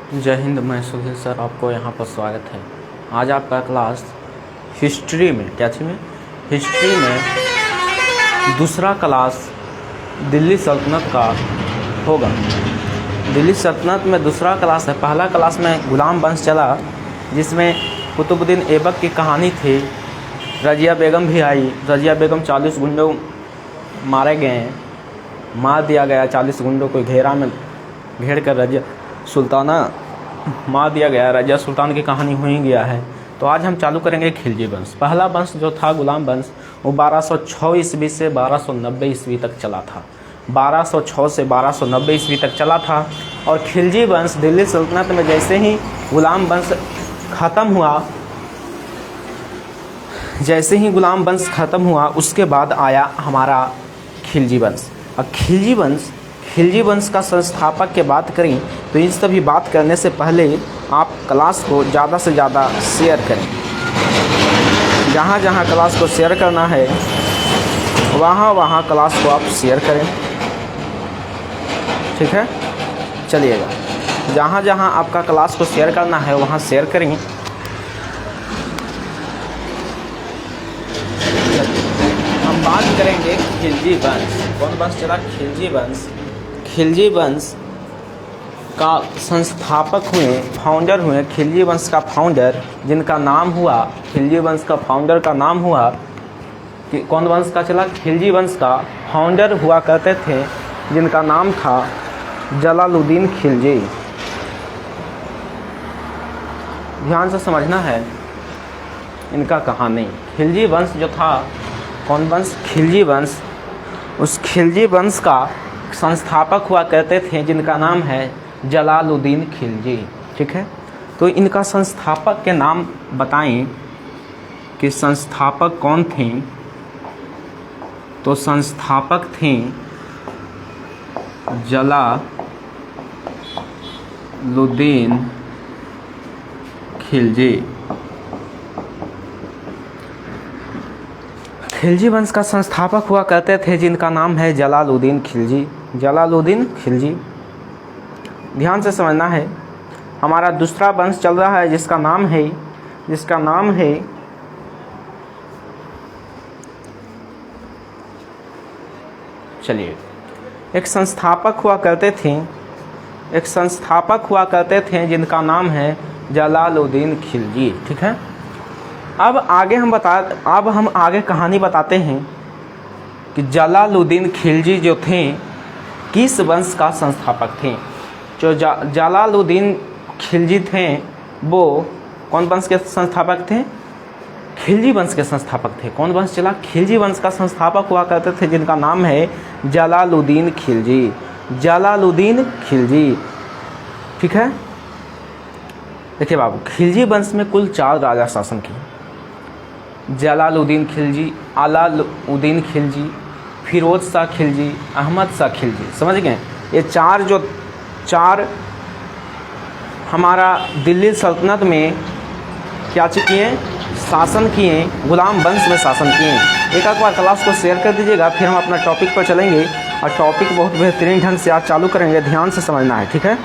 जय हिंद। मैं सुधीर सर, आपको यहाँ पर स्वागत है। आज आपका क्लास हिस्ट्री में हिस्ट्री में दूसरा क्लास दिल्ली सल्तनत का होगा। दिल्ली सल्तनत में दूसरा क्लास है। पहला क्लास में गुलाम वंश चला, जिसमें कुतुबुद्दीन ऐबक की कहानी थी। रज़िया बेगम भी आई। रज़िया बेगम 40 गुंडों मारे गए, मार दिया गया। 40 गुंडों को घेरा में घेर कर रज़िया सुल्ताना मार दिया गया। रज़िया सुल्तान की कहानी हो ही गया है। तो आज हम चालू करेंगे खिलजी वंश। पहला वंश जो था गुलाम वंश, वो 1206 ईस्वी से 1290 ईस्वी तक चला था। 1206 से 1290 ईस्वी तक चला था। और खिलजी वंश दिल्ली सल्तनत में जैसे ही गुलाम वंश ख़त्म हुआ, उसके बाद आया हमारा खिलजी वंश। अब खिलजी वंश का संस्थापक की बात करें तो इन सभी बात करने से पहले आप क्लास को ज़्यादा से ज़्यादा शेयर करें। जहाँ जहाँ क्लास को शेयर करना है वहाँ क्लास को आप शेयर करें, ठीक है। चलिएगा, जहाँ जहाँ आपका क्लास को शेयर करना है वहाँ शेयर करें। हम बात करेंगे खिलजी वंश। कौन वंश चला? खिलजी वंश। खिलजी वंश का संस्थापक फाउंडर हुए खिलजी वंश का फाउंडर, जिनका नाम हुआ खिलजी वंश का फाउंडर का नाम हुआ कि कौन वंश का चला? खिलजी वंश का फाउंडर हुआ करते थे, जिनका नाम था जलालुद्दीन खिलजी। ध्यान से समझना है इनका कहानी। खिलजी वंश जो था, कौन वंश? खिलजी वंश। उस खिलजी वंश का संस्थापक हुआ करते थे, जिनका नाम है जलालुद्दीन खिलजी, ठीक है। तो इनका संस्थापक के नाम बताएं कि संस्थापक कौन थे। तो संस्थापक थे जलालुद्दीन खिलजी। खिलजी वंश का संस्थापक हुआ करते थे, जिनका नाम है जलालुद्दीन खिलजी। जलालुद्दीन खिलजी। ध्यान से समझना है। हमारा दूसरा वंश चल रहा है, जिसका नाम है चलिए, एक संस्थापक हुआ करते थे जिनका नाम है जलालुद्दीन खिलजी, ठीक है। अब हम आगे कहानी बताते हैं कि जलालुद्दीन खिलजी जो थे किस वंश का संस्थापक थे। जो जलालुद्दीन खिलजी थे वो कौन वंश के संस्थापक थे? खिलजी वंश के संस्थापक थे। कौन वंश चला? खिलजी वंश का संस्थापक हुआ करते थे, जिनका नाम है जलालुद्दीन खिलजी। जलालुद्दीन खिलजी, ठीक है। देखिए बाबू, खिलजी वंश में कुल 4 राजा शासन किए। जलालुद्दीन खिलजी, अलाउद्दीन खिलजी, फिरोज शाह खिलजी, अहमद शाह खिलजी। समझ गए? ये चार हमारा दिल्ली सल्तनत में क्या किए? शासन किए। गुलाम वंश में शासन किए। एक बार क्लास को शेयर कर दीजिएगा, फिर हम अपना टॉपिक पर चलेंगे। और टॉपिक बहुत बेहतरीन ढंग से आज चालू करेंगे। ध्यान से समझना है, ठीक है।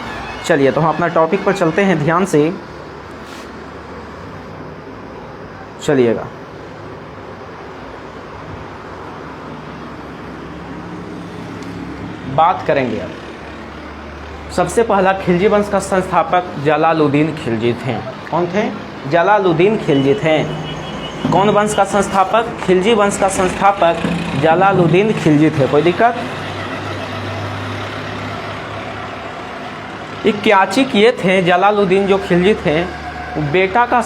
चलिए, तो हम अपना टॉपिक पर चलते हैं। ध्यान से चलिएगा। बात करेंगे अब। सबसे पहला खिलजी वंश का संस्थापक जलालुद्दीन खिलजी थे। कौन थे? जलालुद्दीन खिलजी थे। कौन वंश का संस्थापक? खिलजी वंश का संस्थापक जलालुद्दीन खिलजी थे। कोई दिक्कत? एक क्याची किए थे जलालुद्दीन जो खिलजी थे, बेटा का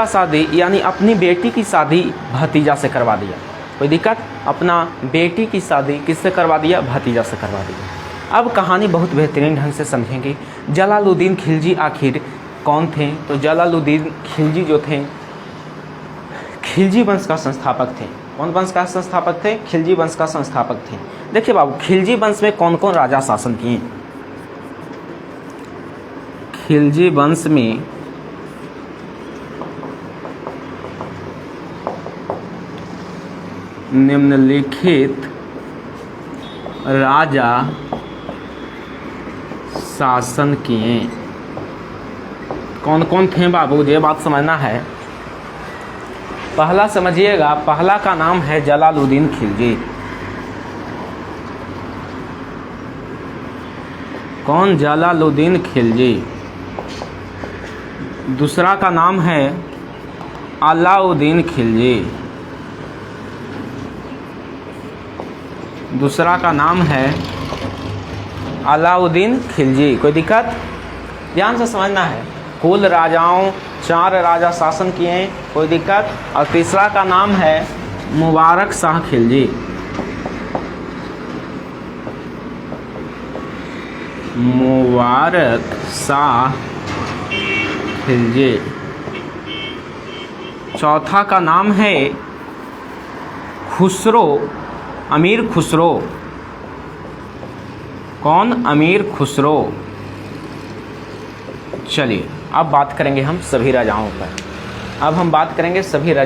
शादी यानी अपनी बेटी की शादी भतीजा से करवा दिया। कोई दिक्कत? अपना बेटी की शादी किससे करवा दिया? भतीजा से करवा दिया। अब कहानी बहुत बेहतरीन ढंग से समझेंगे। जलालुद्दीन खिलजी आखिर कौन थे? तो जलालुद्दीन खिलजी जो थे खिलजी वंश का संस्थापक थे। कौन वंश का संस्थापक थे? खिलजी वंश का संस्थापक थे। देखिए बाबू, खिलजी वंश में कौन कौन राजा शासन किए? खिलजी वंश में निम्नलिखित राजा शासन किए। कौन कौन थे बाबू, ये बात समझना है। पहला समझिएगा, पहला का नाम है जलालुद्दीन खिलजी। कौन? जलालुद्दीन खिलजी। दूसरा का नाम है अलाउद्दीन खिलजी। दूसरा का नाम है अलाउद्दीन खिलजी। कोई दिक्कत? ध्यान से समझना है। कुल राजाओं, 4 राजा शासन किए, कोई दिक्कत? और तीसरा का नाम है मुबारक शाह खिलजी। मुबारक शाह खिलजी। चौथा का नाम है खुसरो, अमीर खुसरो। कौन? अमीर खुसरो। चलिए अब बात करेंगे हम सभी राजाओं पर। अब हम बात करेंगे सभी राजा